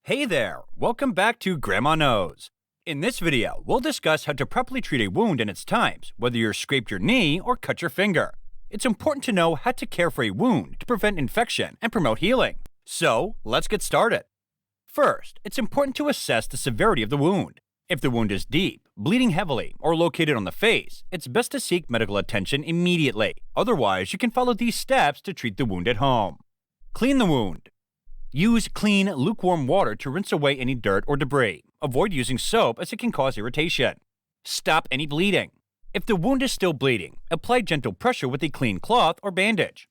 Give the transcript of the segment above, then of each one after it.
Hey there! Welcome back to Grandma Knows. In this video, we'll discuss how to properly treat a wound and its types, whether you've scraped your knee or cut your finger. It's important to know how to care for a wound to prevent infection and promote healing. So, let's get started. First, it's important to assess the severity of the wound. If the wound is deep, bleeding heavily, or located on the face, it's best to seek medical attention immediately. Otherwise, you can follow these steps to treat the wound at home. Clean the wound. Use clean, lukewarm water to rinse away any dirt or debris. Avoid using soap as it can cause irritation. Stop any bleeding. If the wound is still bleeding, apply gentle pressure with a clean cloth or bandage.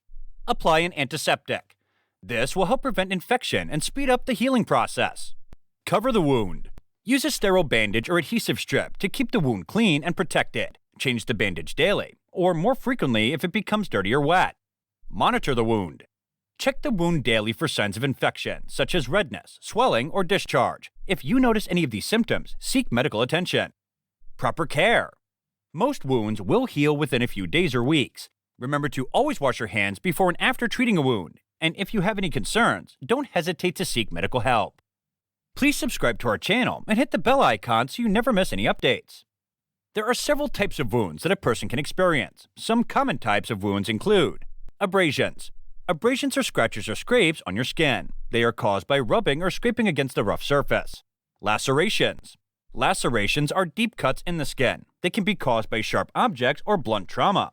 Apply an antiseptic. This will help prevent infection and speed up the healing process. Cover the wound. Use a sterile bandage or adhesive strip to keep the wound clean and protected. Change the bandage daily, or more frequently if it becomes dirty or wet. Monitor the wound. Check the wound daily for signs of infection, such as redness, swelling, or discharge. If you notice any of these symptoms, seek medical attention. Proper care. Most wounds will heal within a few days or weeks. Remember to always wash your hands before and after treating a wound. And if you have any concerns, don't hesitate to seek medical help. Please subscribe to our channel and hit the bell icon so you never miss any updates. There are several types of wounds that a person can experience. Some common types of wounds include abrasions. Abrasions are scratches or scrapes on your skin. They are caused by rubbing or scraping against a rough surface. Lacerations. Lacerations are deep cuts in the skin. They can be caused by sharp objects or blunt trauma.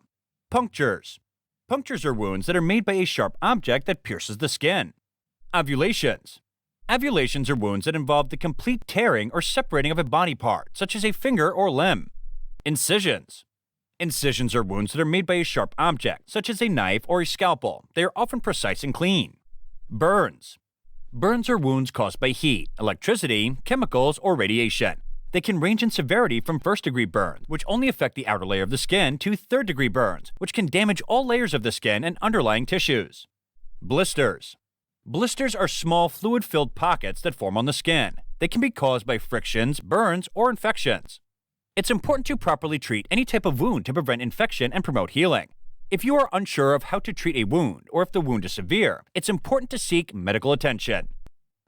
Punctures. Punctures are wounds that are made by a sharp object that pierces the skin. Avulations. Avulations are wounds that involve the complete tearing or separating of a body part, such as a finger or limb. Incisions. Incisions are wounds that are made by a sharp object, such as a knife or a scalpel. They are often precise and clean. Burns. Burns are wounds caused by heat, electricity, chemicals, or radiation. They can range in severity from first-degree burns, which only affect the outer layer of the skin, to third-degree burns, which can damage all layers of the skin and underlying tissues. Blisters. Blisters are small, fluid-filled pockets that form on the skin. They can be caused by frictions, burns, or infections. It's important to properly treat any type of wound to prevent infection and promote healing. If you are unsure of how to treat a wound or if the wound is severe, it's important to seek medical attention.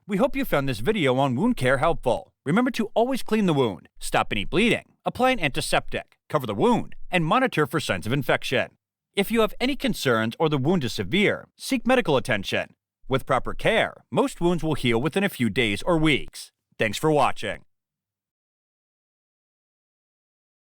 We hope you found this video on wound care helpful. Remember to always clean the wound, stop any bleeding, apply an antiseptic, cover the wound, and monitor for signs of infection. If you have any concerns or the wound is severe, seek medical attention. With proper care, most wounds will heal within a few days or weeks. Thanks for watching.